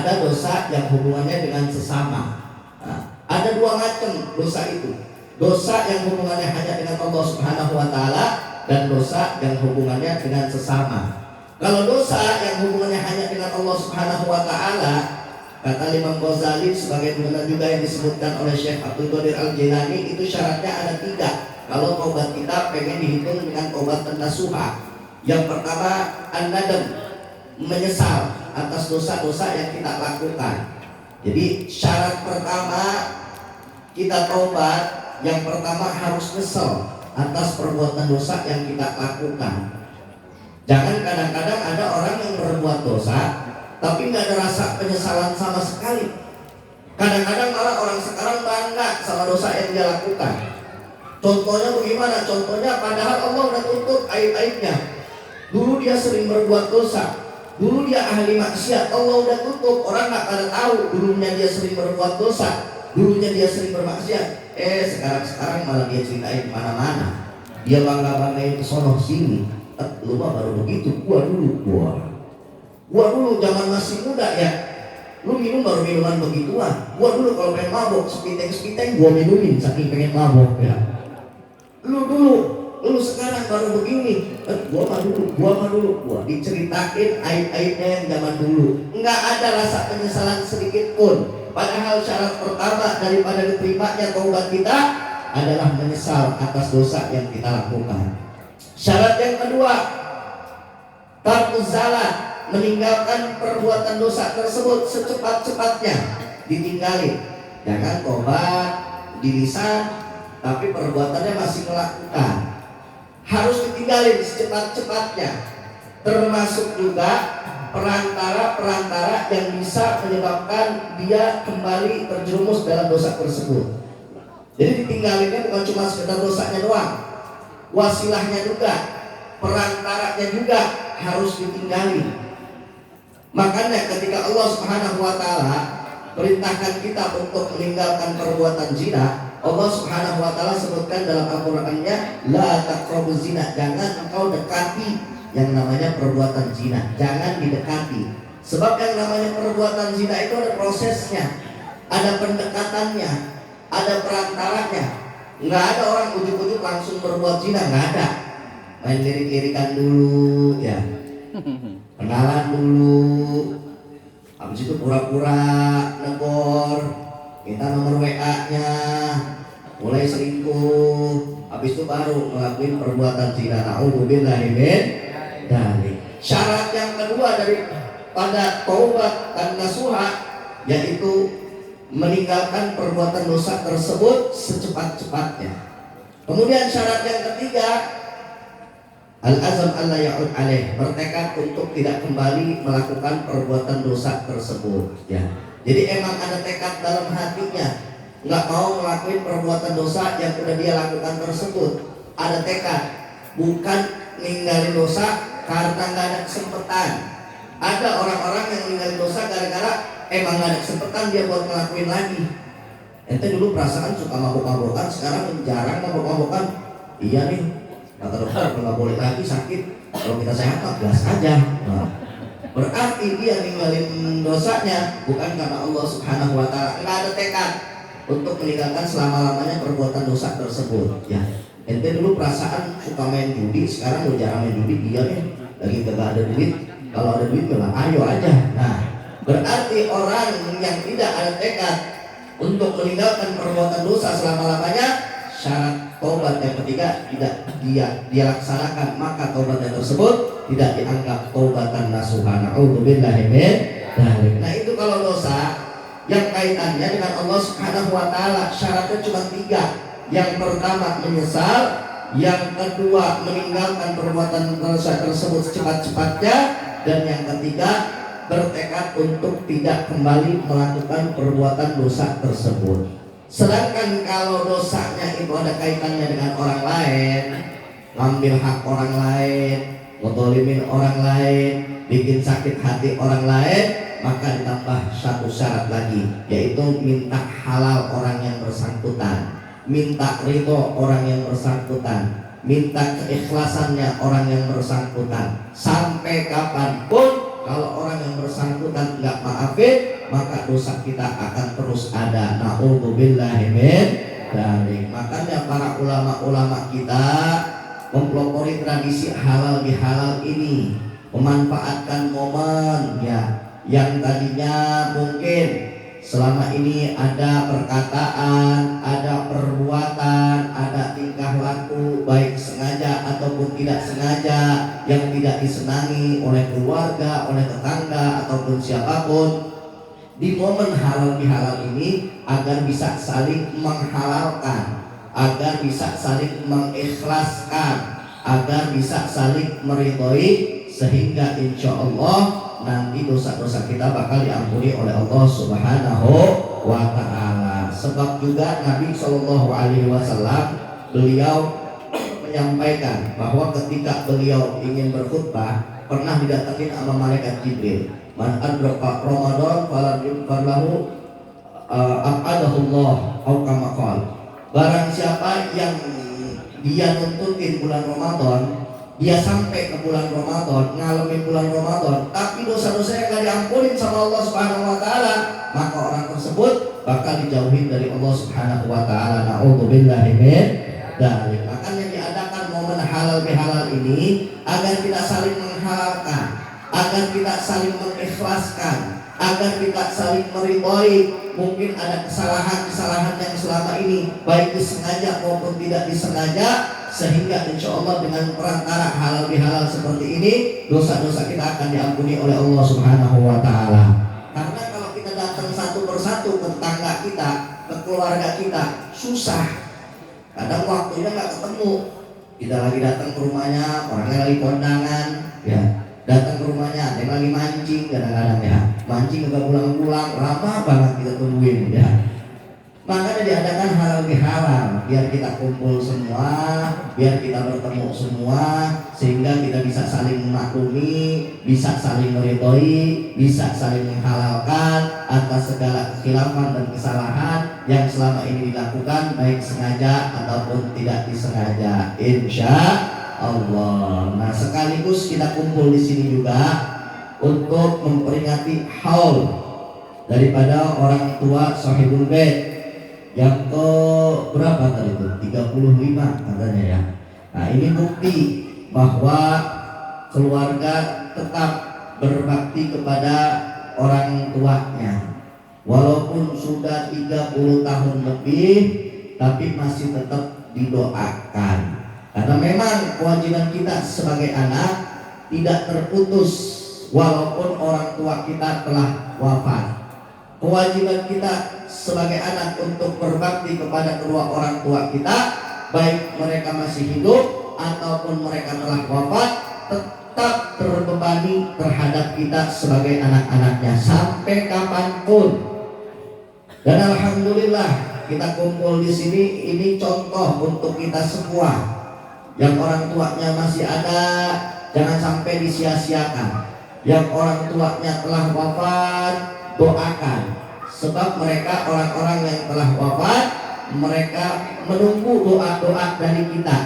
ada dosa yang hubungannya dengan sesama. Nah, ada dua macam dosa itu. Dosa yang hubungannya hanya dengan Allah Subhanahu wa taala dan dosa yang hubungannya dengan sesama. Kalau dosa yang hubungannya hanya dengan Allah Subhanahu wa taala, kata Imam Ghazali sebagaimana juga yang disebutkan oleh Syekh Abdul Qadir Al-Jilani, itu syaratnya ada 3. Kalau taubat kita pengen dihitung dengan taubat nasuha. Yang pertama, an-nadam, menyesal atas dosa-dosa yang kita lakukan. Jadi syarat pertama kita taubat, yang pertama harus nyesal atas perbuatan dosa yang kita lakukan. Jangan kadang-kadang ada orang yang berbuat dosa tapi nggak ada rasa penyesalan sama sekali. Kadang-kadang malah orang sekarang bangga sama dosa yang dia lakukan. Contohnya bagaimana? Contohnya padahal Allah udah tutup aib-aibnya. Dulu dia sering berbuat dosa, dulu dia ahli maksiat, Allah udah tutup, orang nggak pada tahu dulunya dia sering berbuat dosa, dulunya dia sering bermaksiat. Sekarang malah dia ceritain kemana-mana, dia bangga-banggain kesono sini. Lu mah baru begitu, gua dulu zaman masih muda ya, lu minum baru minuman begituan. Gua dulu kalau pengen mabok sepiteng gua minumin saking pengen mabok ya. Lu sekarang baru begini, gua mah dulu diceritain aib-aibnya yang zaman dulu. Enggak ada rasa penyesalan sedikit pun. Padahal syarat pertama daripada diterimanya taubat kita adalah menyesal atas dosa yang kita lakukan. Syarat yang kedua, tarkuz zalah, meninggalkan perbuatan dosa tersebut secepat-cepatnya, ditinggalin. Jangan tobat di lisan tapi perbuatannya masih melakukan. Harus ditinggalin secepat-cepatnya. Termasuk juga perantara-perantara yang bisa menyebabkan dia kembali terjerumus dalam dosa tersebut. Jadi ditinggalinnya bukan cuma sekedar dosanya doang, wasilahnya juga, perantaranya juga harus ditinggali. Makanya ketika Allah Subhanahu wa taala perintahkan kita untuk meninggalkan perbuatan zina, Allah Subhanahu wa taala sebutkan dalam Al-Qur'annya, la taqrabuz zina, jangan engkau dekati yang namanya perbuatan zina, jangan didekati. Sebab yang namanya perbuatan zina itu ada prosesnya, ada pendekatannya, ada perantaranya. Nggak ada orang ujuk-ujuk langsung berbuat zina, nggak ada. Main lirik-lirikan dulu ya, kenalan dulu, habis itu pura-pura negor, minta nomor WA-nya, mulai selingkuh, habis itu baru ngelakuin perbuatan zina. Na'udzubillahi min dzalik. Syarat yang kedua daripada taubat dan nasuha yaitu meninggalkan perbuatan dosa tersebut secepat-cepatnya. Kemudian syarat yang ketiga, al-azam alla ya'ud alaih, bertekad untuk tidak kembali melakukan perbuatan dosa tersebut ya. Jadi emang ada tekad dalam hatinya, nggak mau melakukan perbuatan dosa yang sudah dia lakukan tersebut. Ada tekad, bukan ninggalin dosa karena nggak ada kesempatan. Ada orang-orang yang ninggalin dosa gara-gara emang gak ada kesempatan dia buat ngelakuin lagi. Ente dulu perasaan suka mabok-mabokan, sekarang jarang mabok-mabokan. Iya nih, kata dokter nggak boleh lagi, sakit. Kalau kita sehat gas aja. Nah, berarti dia ninggalin dosanya bukan karena Allah Subhanahu wa taala. Nggak ada tekad untuk meninggalkan selama-lamanya perbuatan dosa tersebut ya. Ente dulu perasaan suka main judi, sekarang udah jarang main judi. Iya nih, lagi gak ada duit. Kalau ada duit bilang ayo aja. Nah, berarti orang yang tidak ada tekad untuk meninggalkan perbuatan dosa selama-lamanya, syarat taubat yang ketiga tidak dia laksanakan, maka taubatnya tersebut tidak dianggap taubatan nasuha. Na'udzubillahi min dzalik. Nah, itu kalau dosa yang kaitannya dengan Allah Subhanahu wa taala, syaratnya cuma 3. Yang pertama menyesal, yang kedua meninggalkan perbuatan dosa tersebut secepat-cepatnya, dan yang ketiga bertekad untuk tidak kembali melakukan perbuatan dosa tersebut. Sedangkan kalau dosanya itu ada kaitannya dengan orang lain, ngambil hak orang lain, ngedolimin orang lain, bikin sakit hati orang lain, maka ditambah satu syarat lagi, yaitu minta halal orang yang bersangkutan, minta ridho orang yang bersangkutan, minta keikhlasannya orang yang bersangkutan. Sampai kapanpun Kalau orang yang bersangkutan nggak maafin, maka dosa kita akan terus ada. Na'udzubillahi min dzalik. Makanya para ulama-ulama kita mempelopori tradisi halal bihalal ini, memanfaatkan momen ya yang tadinya mungkin selama ini ada perkataan, ada perbuatan, ada tingkah laku baik sengaja ataupun tidak sengaja yang tidak disenangi oleh keluarga, oleh tetangga ataupun siapapun. Di momen halal bihalal ini agar bisa saling menghalalkan, agar bisa saling mengikhlaskan, agar bisa saling meridhoi, sehingga insya Allah nanti dosa-dosa kita bakal diampuni oleh Allah Subhanahu wa ta'ala. Sebab juga Nabi Shallallahu Alaihi Wasallam beliau menyampaikan bahwa ketika beliau ingin berkhutbah pernah didatangi sama malaikat Jibril. Man adraka Ramadan falahu aqadahullah au kama qala. Barang siapa yang dia nuntutin bulan Ramadan, dia sampai ke bulan Ramadan, ngalamin bulan Ramadan, tapi dosa-dosanya gak diampunin sama Allah Subhanahu wa ta'ala, maka orang tersebut bakal dijauhin dari Allah Subhanahu wa ta'ala. Na'udzubillahi min dzalik. Makanya diadakan momen halal bihalal ini agar kita saling menghalalkan, agar kita saling mengikhlaskan, agar kita saling meridhoi. Mungkin ada kesalahan-kesalahan yang selama ini baik disengaja maupun tidak disengaja, sehingga insya Allah dengan perantara halal bihalal seperti ini dosa-dosa kita akan diampuni oleh Allah Subhanahu wa ta'ala. Karena kalau kita datang satu persatu ke tetangga kita, ke keluarga kita, susah. Kadang waktunya nggak ketemu. Kita lagi datang ke rumahnya, orangnya lagi kondangan, ya. Datang ke rumahnya, dia lagi mancing kadang-kadang ya. Mancing nggak pulang-pulang, lama banget kita tungguin ya. Makanya diadakan halal bihalal biar kita kumpul semua, biar kita bertemu semua, sehingga kita bisa saling memaklumi, bisa saling meridhoi, bisa saling menghalalkan atas segala kekhilafan dan kesalahan yang selama ini dilakukan baik sengaja ataupun tidak disengaja, insya Allah. Nah, sekaligus kita kumpul di sini juga untuk memperingati haul daripada orang tua Sahibul Bait yang ke berapa tadi itu? 35 katanya ya. Nah, ini bukti bahwa keluarga tetap berbakti kepada orang tuanya. Walaupun sudah 30 tahun lebih, tapi masih tetap didoakan. Karena memang kewajiban kita sebagai anak tidak terputus walaupun orang tua kita telah wafat. Kewajiban kita sebagai anak untuk berbakti kepada kedua orang tua kita, baik mereka masih hidup ataupun mereka telah wafat, tetap terbebani terhadap kita sebagai anak-anaknya sampai kapanpun. Dan alhamdulillah kita kumpul di sini, ini contoh untuk kita semua. Yang orang tuanya masih ada, jangan sampai disia-siakan. Yang orang tuanya telah wafat, doakan. Sebab mereka orang-orang yang telah wafat, mereka menunggu doa-doa dari kita.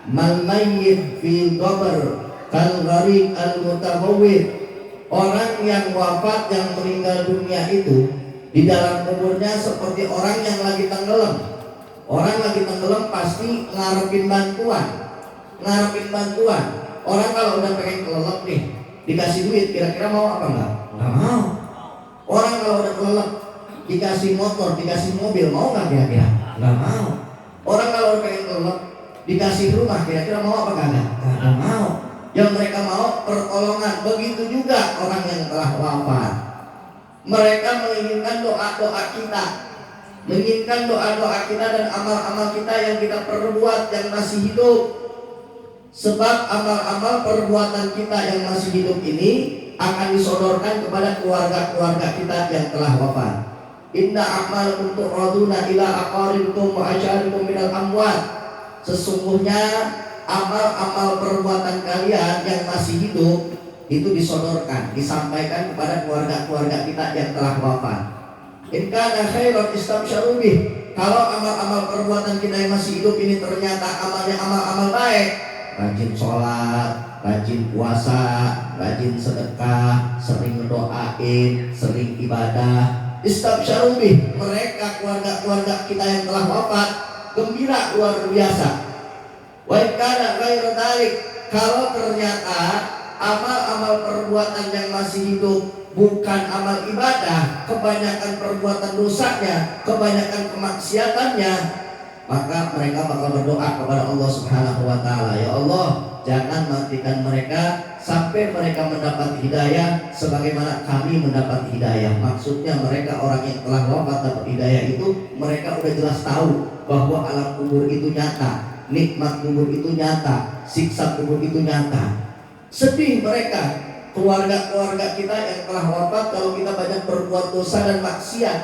Mal mayyit fi qabr kal gharib al mutabawwid. Orang yang wafat, yang meninggal dunia itu di dalam kuburnya seperti orang yang lagi tenggelam. Orang lagi tenggelam pasti ngarepin bantuan. Orang kalau udah pengen kelelep nih, dikasih duit, kira-kira mau apa enggak? Enggak mau. Orang kalau udah kelelep dikasih motor, dikasih mobil, mau nggak kira-kira? Nggak mau. Orang kalau pengen kelelep dikasih rumah, kira-kira mau apa kagak? Nggak mau. Yang mereka mau pertolongan. Begitu juga orang yang telah wafat. Mereka menginginkan doa-doa kita, menginginkan doa-doa kita dan amal-amal kita yang kita perbuat yang masih hidup. Sebab amal-amal perbuatan kita yang masih hidup ini akan disodorkan kepada keluarga-keluarga kita yang telah wafat. Inna a'malakum tu'raduna ila aqaribikum wa asyarikum minal amwat. Sesungguhnya amal-amal perbuatan kalian yang masih hidup itu disodorkan, disampaikan kepada keluarga-keluarga kita yang telah wafat. In kana khairan istabsyaru bih. Kalau amal-amal perbuatan kita yang masih hidup ini ternyata amalnya amal-amal baik, rajin sholat, rajin puasa, rajin sedekah, sering ngedoain, sering ibadah. Istabsyaru bih, mereka keluarga-keluarga kita yang telah wafat gembira luar biasa. Wa in kana ghairu dzalik, kalau ternyata amal-amal perbuatan yang masih hidup bukan amal ibadah, kebanyakan perbuatan dosanya, kebanyakan kemaksiatannya, maka mereka bakal berdoa kepada Allah Subhanahu wa taala, ya Allah, jangan matikan mereka sampai mereka mendapat hidayah sebagaimana kami mendapat hidayah. Maksudnya mereka orang yang telah wafat dapat hidayah itu, mereka udah jelas tahu bahwa alam kubur itu nyata, nikmat kubur itu nyata, siksa kubur itu nyata. Sedih mereka, keluarga-keluarga kita yang telah wafat, kalau kita banyak berbuat dosa dan maksiat,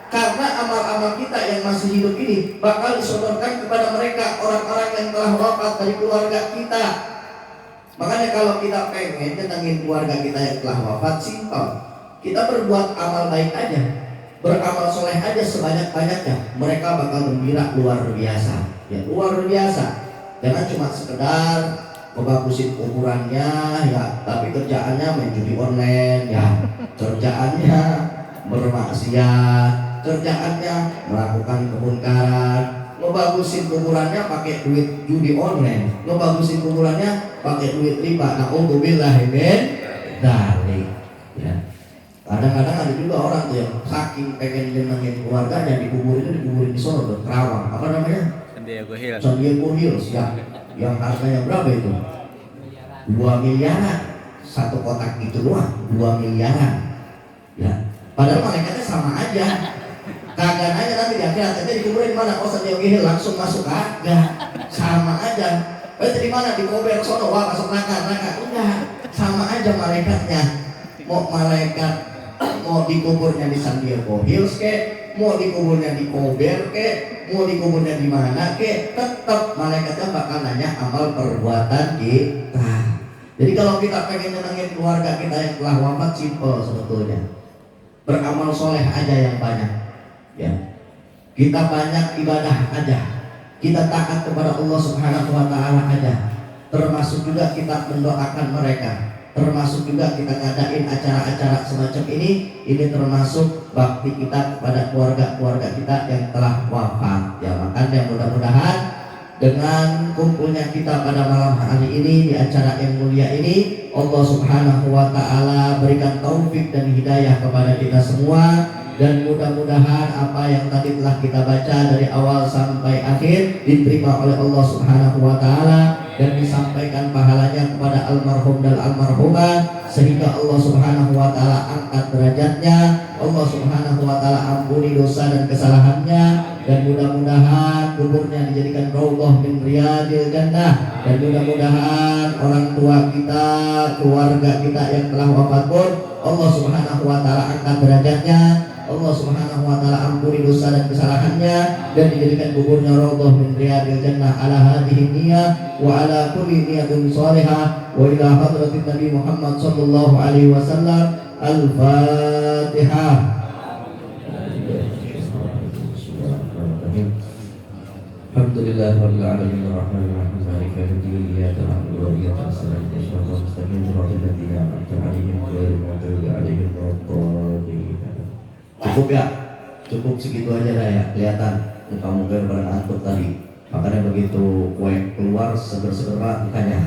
karena amal-amal kita yang masih hidup ini bakal disodorkan kepada mereka, orang-orang yang telah wafat dari keluarga kita. Makanya kalau kita pengen nyenengin keluarga kita yang telah wafat, simpel, kita berbuat amal baik aja, beramal soleh aja sebanyak-banyaknya, mereka bakal gembira luar biasa, ya luar biasa. Jangan cuma sekedar ngebagusin ukurannya, ya tapi kerjaannya main judi online, ya kerjaannya bermaksiat, kerjaannya melakukan kemunkaran, ngebagusin kuburannya pakai duit judi online, ngebagusin kuburannya pakai duit riba. Na'udzubillah min dzalik. Ya. Kadang-kadang ada juga orang tuh yang saking pengen nyenengin keluarganya, dikuburin di sono tuh, Kerawang, apa namanya? San Diego Hills, ya. Yang harganya berapa itu? 2 miliaran satu kotak itu doang, 2 miliaran. Ya. Padahal malaikatnya sama aja. Kagak aja nanti di akhirat, nanti dikuburin di mana? Oh, San Diego Hills, langsung masuk kagak. Sama aja. Di mana? Di Kober sono, wah masuk neraka. Enggak, sama aja malaikatnya. Mau malaikat mau dikuburnya di San Diego Hills kek, mau dikuburnya di Kober kek, mau dikuburnya di mana kek, tetap malaikatnya bakal nanya amal perbuatan kita. Jadi kalau kita pengen nyenengin keluarga kita yang telah wafat, simpel sebetulnya, beramal soleh aja yang banyak, ya. Kita banyak ibadah aja, kita taat kepada Allah Subhanahu wa taala aja, termasuk juga kita mendoakan mereka, termasuk juga kita ngadain acara-acara semacam ini termasuk bakti kita kepada keluarga-keluarga kita yang telah wafat. Ya, makanya mudah-mudahan dengan kumpulnya kita pada malam hari ini di acara yang mulia ini, Allah Subhanahu wa taala berikan taufik dan hidayah kepada kita semua, dan mudah-mudahan apa yang tadi telah kita baca dari awal sampai akhir diterima oleh Allah Subhanahu wa taala dan disampaikan pahalanya kepada almarhum dan almarhumah, sehingga Allah Subhanahu wa taala angkat derajatnya, Allah Subhanahu wa taala ampuni dosa dan kesalahannya, dan mudah-mudahan kuburnya dijadikan raudhah min riyadil jannah, dan mudah-mudahan orang tua kita, keluarga kita yang telah wafat pun Allah Subhanahu wa taala angkat derajatnya, Allah Subhanahu wa taala ampuni dosa dan kesalahannya, dan dijadikan kuburnya raudhah min riyadil jannah ala hadhihi niyyah wa ala kulli niyatin shalihah wa ila hadratin Nabi Muhammad sallallahu alaihi wasallam. Al-Fatihah. Alhamdulillahirabbil alamin arrahmanir rahim maliki yaumiddin iyyaka na'budu wa iyyaka nasta'in ihdinas siratal mustaqim siratal ladzina an'amta 'alaihim ghairil maghdubi 'alaihim waladdallin. Cukup ya? Cukup segitu aja lah ya, kelihatan muka-muka yang pada ngantuk tadi. Makanya begitu kue keluar seger-seger banget mukanya.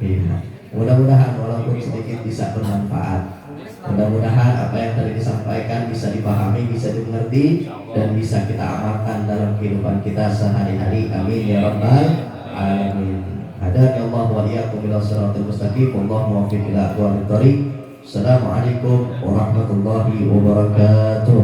Iya. Mudah-mudahan walaupun sedikit bisa bermanfaat. Mudah-mudahan apa yang tadi disampaikan bisa dipahami, bisa dimengerti, dan bisa kita amalkan dalam kehidupan kita sehari-hari. Amin ya rabbal alamin. Hadani Allah wa iyyakum ila shiratal mustaqim. Wallahu muwaffiq ila aqwamit thoriq. Assalamualaikum warahmatullahi wabarakatuh.